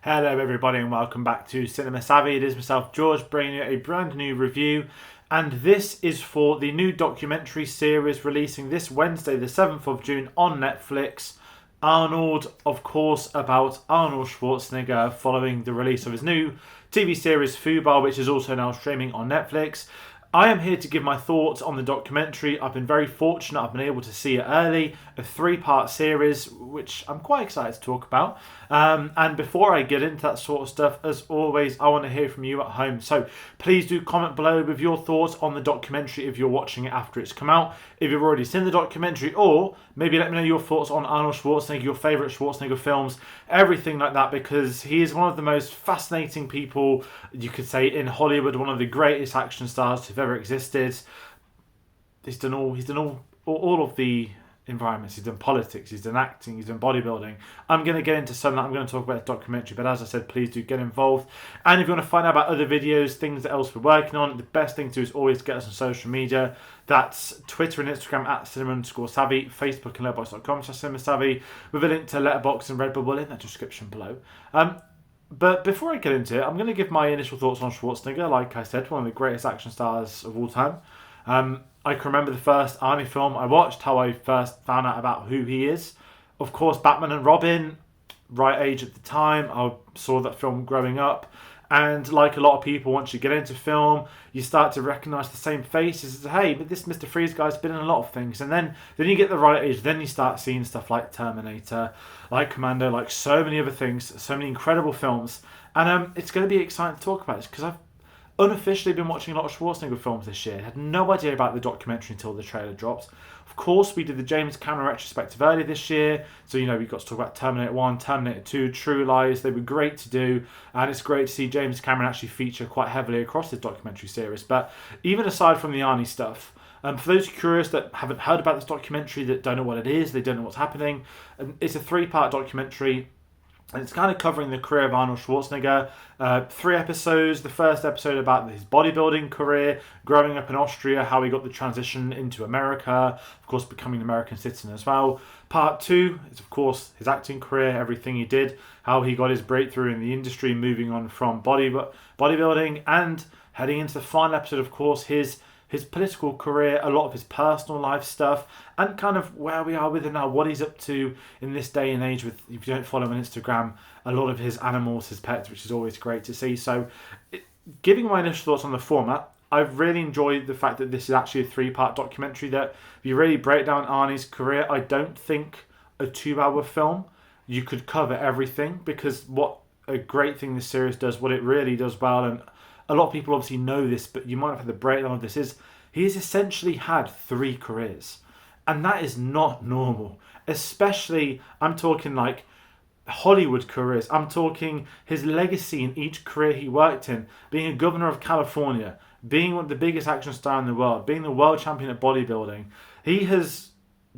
Hello everybody and welcome back to Cinema Savvy. It is myself, George, bringing you a brand new review. And this is for the new documentary series releasing this Wednesday, the 7th of June on Netflix. Arnold, of course, about Arnold Schwarzenegger following the release of his new TV series Fubar, which is also now streaming on Netflix. I am here to give my thoughts on the documentary. I've been very fortunate. I've been able to see it early, a 3-part series, which I'm quite excited to talk about. And before I get into that sort of stuff, as always, I want to hear from you at home. So please do comment below with your thoughts on the documentary if you're watching it after it's come out. If you've already seen the documentary, or maybe let me know your thoughts on Arnold Schwarzenegger, your favourite Schwarzenegger films, everything like that, because he is one of the most fascinating people, you could say, in Hollywood, one of the greatest action stars who've ever existed. He's done all of the environments. He's done politics, he's done acting, he's done bodybuilding. I'm going to get into some of that. I'm going to talk about the documentary, but as I said, please do get involved. And if you want to find out about other videos, things that else we're working on, the best thing to do is always get us on social media. That's Twitter and Instagram at cinema_savvy, Facebook and letterboxd.com/cinemasavvy, with a link to Letterboxd and Redbubble in the description below. But before I get into it, I'm going to give my initial thoughts on Schwarzenegger. Like I said, one of the greatest action stars of all time. I can remember the first Arnie film I watched, how I first found out about who he is. Of course, Batman and Robin, right age at the time. I saw that film growing up. And like a lot of people, once you get into film, you start to recognise the same faces. Hey, but this Mr. Freeze guy's been in a lot of things. And then you get the right age, then you start seeing stuff like Terminator, like Commando, like so many other things, so many incredible films. And it's going to be exciting to talk about this because I've unofficially been watching a lot of Schwarzenegger films this year. Had no idea about the documentary until the trailer dropped. Of course, we did the James Cameron retrospective earlier this year. So, we got to talk about Terminator 1, Terminator 2, True Lies. They were great to do. And it's great to see James Cameron actually feature quite heavily across this documentary series. But even aside from the Arnie stuff, for those curious that haven't heard about this documentary, that don't know what it is, they don't know what's happening, it's a 3-part documentary. And it's kind of covering the career of Arnold Schwarzenegger. 3 episodes. The first episode about his bodybuilding career, growing up in Austria, how he got the transition into America, of course becoming an American citizen as well. Part 2 is, of course, his acting career, everything he did, how he got his breakthrough in the industry, moving on from bodybuilding, and heading into the final episode, of course, his political career, a lot of his personal life stuff, and kind of where we are with him now, what he's up to in this day and age with, if you don't follow him on Instagram, a lot of his animals, his pets, which is always great to see. So giving my initial thoughts on the format, I've really enjoyed the fact that this is actually a 3-part documentary that if you really break down Arnie's career, I don't think a 2-hour film you could cover everything, because what a great thing this series does, what it really does well, and a lot of people obviously know this, but you might have had the breakdown of this, is he has essentially had 3 careers. And that is not normal. Especially, I'm talking like Hollywood careers. I'm talking his legacy in each career he worked in. Being a governor of California, being one of the biggest action stars in the world, being the world champion at bodybuilding. He has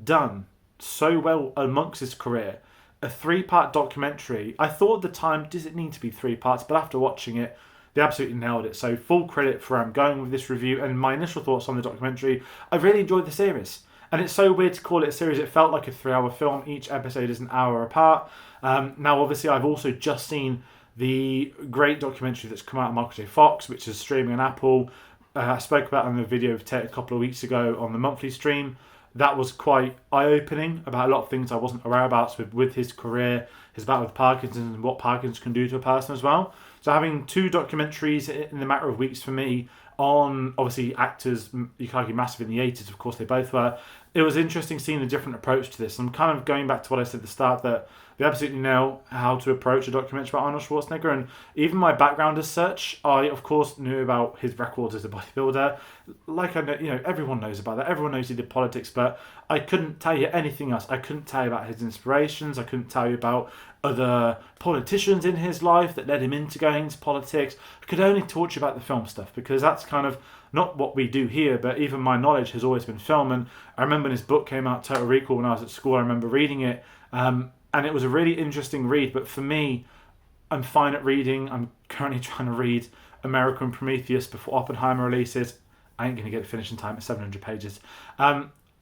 done so well amongst his career. A 3-part documentary. I thought at the time, does it need to be 3 parts? But after watching it, they absolutely nailed it. So full credit for going with this review and my initial thoughts on the documentary. I really enjoyed the series. And it's so weird to call it a series. It felt like a 3-hour film. Each episode is an hour apart. Now, obviously, I've also just seen the great documentary that's come out of Michael J. Fox, which is streaming on Apple. I spoke about it in the video of a couple of weeks ago on the monthly stream. That was quite eye-opening about a lot of things I wasn't aware about with his career, his battle with Parkinson's, and what Parkinson's can do to a person as well. So having 2 documentaries in the matter of weeks for me on, obviously, actors, you can argue massive in the 80s, of course they both were. It was interesting seeing the different approach to this. I'm kind of going back to what I said at the start, that they absolutely know how to approach a documentary about Arnold Schwarzenegger. And even my background as such, I, of course, knew about his records as a bodybuilder. Like I know, everyone knows about that. Everyone knows he did politics, but I couldn't tell you anything else. I couldn't tell you about his inspirations. I couldn't tell you about other politicians in his life that led him into going into politics. I could only talk to you about the film stuff, because that's kind of not what we do here, but even my knowledge has always been film. And I remember when his book came out, Total Recall, when I was at school, I remember reading it, and it was a really interesting read. But for me, I'm fine at reading. I'm currently trying to read American Prometheus before Oppenheimer releases. I ain't going to get it finished in time. It's 700 pages.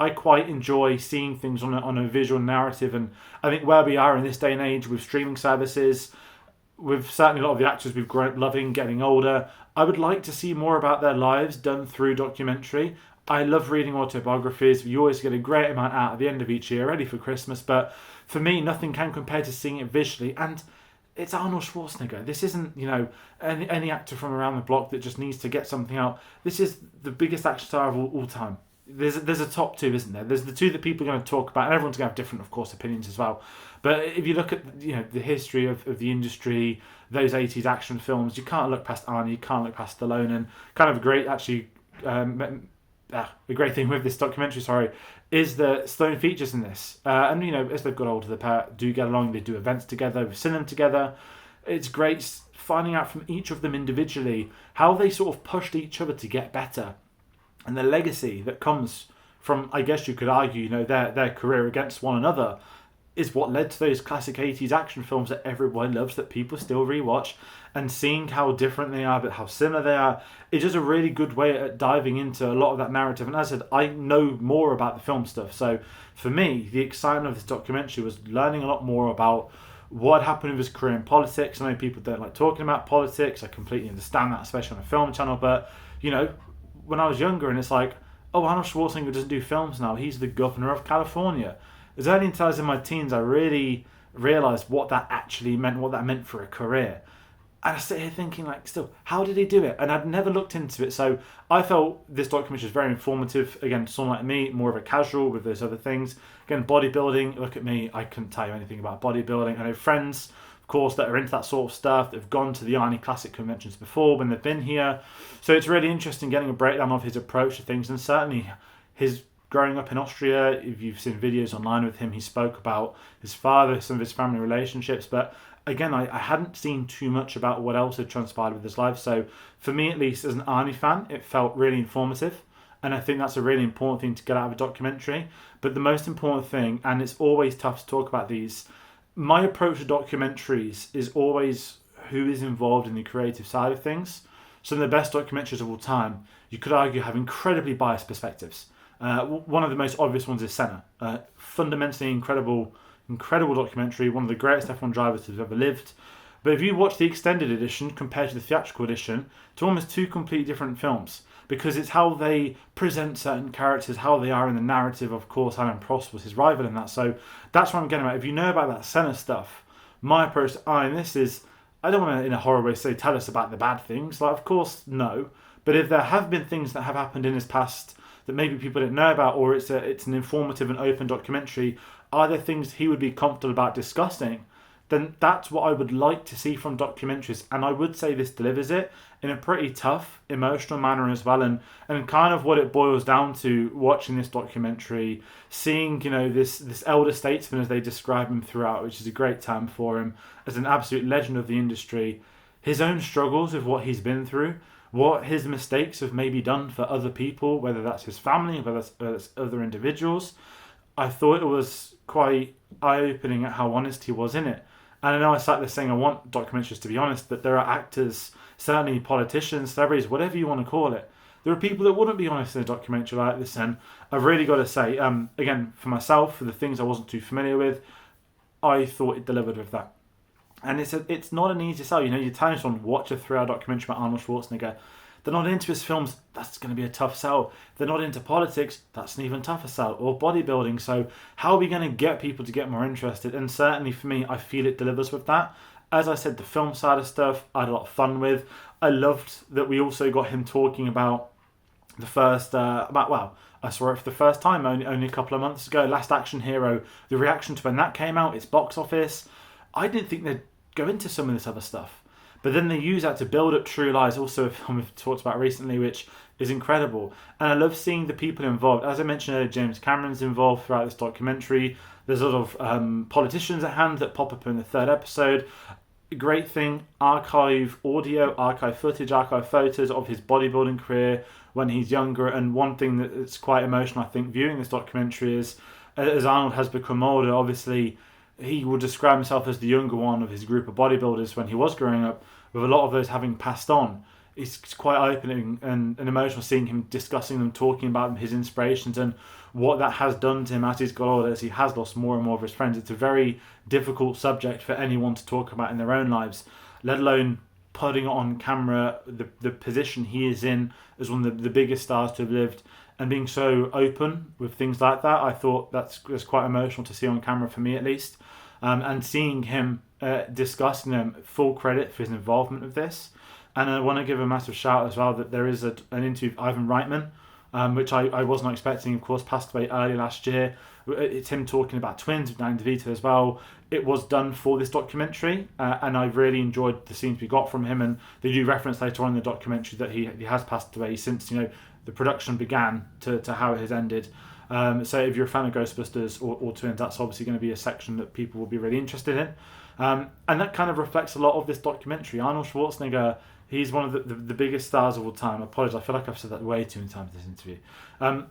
I quite enjoy seeing things on a visual narrative, and I think where we are in this day and age with streaming services, with certainly a lot of the actors we've grown up loving getting older, I would like to see more about their lives done through documentary. I love reading autobiographies. You always get a great amount out at the end of each year, ready for Christmas. But for me, nothing can compare to seeing it visually. And it's Arnold Schwarzenegger. This isn't, any actor from around the block that just needs to get something out. This is the biggest action star of all time. There's a top two, isn't there? There's the two that people are going to talk about, and everyone's going to have different, of course, opinions as well. But if you look at the history of the industry, those 80s action films, you can't look past Arnie, you can't look past Stallone, and kind of a great the great thing with this documentary, is that Stallone features in this. And as they've got older, the pair do get along. They do events together. We've seen them together. It's great finding out from each of them individually how they sort of pushed each other to get better, and the legacy that comes from, I guess you could argue, their career against one another is what led to those classic 80s action films that everyone loves, that people still rewatch, and seeing how different they are but how similar they are is just a really good way at diving into a lot of that narrative. And as I said, I know more about the film stuff, so for me the excitement of this documentary was learning a lot more about what happened with his career in politics. I know people don't like talking about politics, I completely understand that, especially on a film channel, but when I was younger, and it's like, oh, Arnold Schwarzenegger doesn't do films now, he's the governor of California. It was only until I was in my teens I really realised what that actually meant, what that meant for a career. And I sit here thinking, still, how did he do it? And I'd never looked into it. So I felt this documentary was very informative. Again, someone like me, more of a casual with those other things. Again, bodybuilding, look at me, I couldn't tell you anything about bodybuilding. I know friends, of course, that are into that sort of stuff. They've gone to the Arnie Classic conventions before when they've been here. So it's really interesting getting a breakdown of his approach to things, and certainly his growing up in Austria. If you've seen videos online with him, he spoke about his father, some of his family relationships. But again, I hadn't seen too much about what else had transpired with his life. So for me, at least, as an Arnie fan, it felt really informative. And I think that's a really important thing to get out of a documentary. But the most important thing, and it's always tough to talk about these, my approach to documentaries is always who is involved in the creative side of things. Some of the best documentaries of all time, you could argue, have incredibly biased perspectives. One of the most obvious ones is Senna. Fundamentally incredible documentary, one of the greatest F1 drivers who's ever lived. But if you watch the extended edition compared to the theatrical edition, it's almost two completely different films, because it's how they present certain characters, how they are in the narrative. Of course, Alain Prost was his rival in that, so that's what I'm getting at. If you know about that Senna stuff, my approach to Arnie, this is, I don't want to, in a horror way, say tell us about the bad things. Of course, no. But if there have been things that have happened in his past that maybe people didn't know about, or it's an informative and open documentary, are there things he would be comfortable about discussing? Then that's what I would like to see from documentaries, and I would say this delivers it in a pretty tough, emotional manner as well, and kind of what it boils down to watching this documentary, seeing this elder statesman, as they describe him throughout, which is a great term for him, as an absolute legend of the industry, his own struggles with what he's been through, what his mistakes have maybe done for other people, whether that's his family, whether that's other individuals. I thought it was quite eye-opening at how honest he was in it. And I know I sat there saying I want documentaries to be honest, but there are actors, certainly politicians, celebrities, whatever you want to call it. There are people that wouldn't be honest in a documentary like this, and I've really got to say, again, for myself, for the things I wasn't too familiar with, I thought it delivered with that. And it's not an easy sell. You're telling someone, watch a 3-hour documentary about Arnold Schwarzenegger. They're not into his films, that's going to be a tough sell. They're not into politics, that's an even tougher sell. Or bodybuilding. So how are we going to get people to get more interested? And certainly for me, I feel it delivers with that. As I said, the film side of stuff, I had a lot of fun with. I loved that we also got him talking about the first, I saw it for the first time only a couple of months ago, Last Action Hero, the reaction to when that came out, its box office. I didn't think they'd go into some of this other stuff. But then they use that to build up True Lies, also a film we've talked about recently, which is incredible. And I love seeing the people involved. As I mentioned earlier, James Cameron's involved throughout this documentary. There's a lot of politicians at hand that pop up in the third episode. A great thing, archive audio, archive footage, archive photos of his bodybuilding career when he's younger. And one thing that's quite emotional, I think, viewing this documentary is, as Arnold has become older, obviously, he would describe himself as the younger one of his group of bodybuilders when he was growing up, with a lot of those having passed on. It's quite eye-opening and emotional seeing him discussing them, talking about them, his inspirations, and what that has done to him as he's got older, as he has lost more and more of his friends. It's a very difficult subject for anyone to talk about in their own lives. let alone putting on camera the position he is in as one of the biggest stars to have lived, and being so open with things like that. I thought that's quite emotional to see on camera, for me at least. And seeing him discuss, full credit for his involvement with this. And I want to give a massive shout as well that there is an interview with Ivan Reitman, which I wasn't expecting. Of course, passed away early last year. It's him talking about twins with Danny DeVito as well. It was done for this documentary, and I really enjoyed the scenes we got from him. And they do reference later on in the documentary that he has passed away since the production began to how it has ended. So if you're a fan of Ghostbusters or twins, that's obviously going to be a section that people will be really interested in. And that kind of reflects a lot of this documentary. Arnold Schwarzenegger, he's one of the biggest stars of all time. I apologise, I feel like I've said that way too many times in this interview.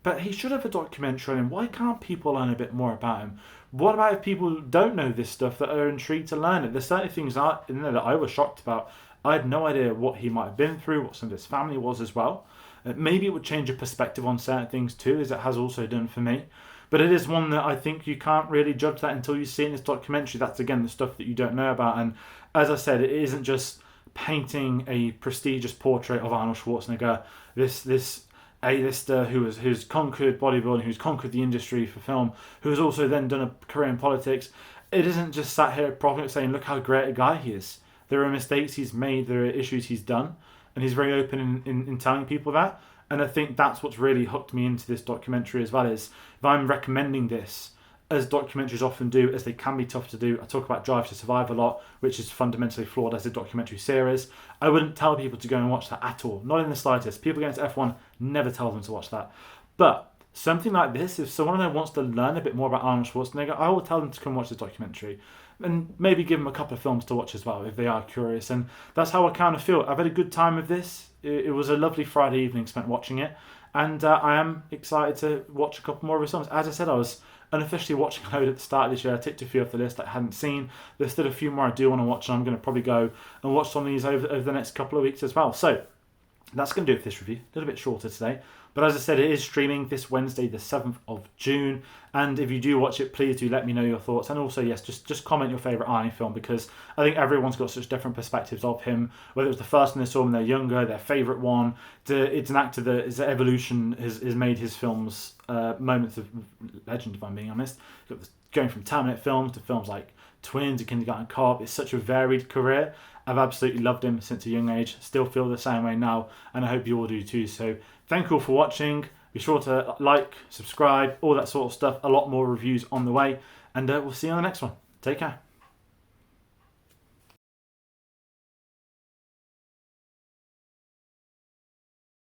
But he should have a documentary on him. Why can't people learn a bit more about him? What about if people don't know this stuff that are intrigued to learn it? There's certainly things in there that I was shocked about. I had no idea what he might have been through, what some of his family was as well. Maybe it would change your perspective on certain things too, as it has also done for me. But it is one that I think you can't really judge that until you see it in this documentary. That's, again, the stuff that you don't know about. And as I said, it isn't just painting a prestigious portrait of Arnold Schwarzenegger, this A-lister who's conquered bodybuilding, who's conquered the industry for film, who's also then done a career in politics. It isn't just sat here propping saying, look how great a guy he is. There are mistakes he's made, there are issues he's done, and he's very open in telling people that. And I think that's what's really hooked me into this documentary as well, is if I'm recommending this, as documentaries often do, as they can be tough to do. I talk about Drive to Survive a lot, which is fundamentally flawed as a documentary series. I wouldn't tell people to go and watch that at all, not in the slightest. People get into F1, never tell them to watch that. But something like this, if someone wants to learn a bit more about Arnold Schwarzenegger, I will tell them to come watch the documentary. And maybe give them a couple of films to watch as well, if they are curious. And that's how I kind of feel. I've had a good time with this. It was a lovely Friday evening spent watching it. And I am excited to watch a couple more of his films. As I said, I was unofficially watching a load at the start of this year. I ticked a few off the list that I hadn't seen. There's still a few more I do want to watch, and I'm going to probably go and watch some of these over the next couple of weeks as well. So that's going to do it for this review. A little bit shorter today. But as I said, it is streaming this Wednesday, the 7th of June. And if you do watch it, please do let me know your thoughts. And also, yes, just comment your favourite Arnie film, because I think everyone's got such different perspectives of him. Whether it was the first one they saw when they're younger, their favourite one. It's an actor that his evolution has made his films moments of legend, if I'm being honest. Going from Terminator films to films like Twins and Kindergarten Cop. It's such a varied career. I've absolutely loved him since a young age. Still feel the same way now, and I hope you all do too. So thank you all for watching. Be sure to like, subscribe, all that sort of stuff. A lot more reviews on the way, and we'll see you on the next one. Take care.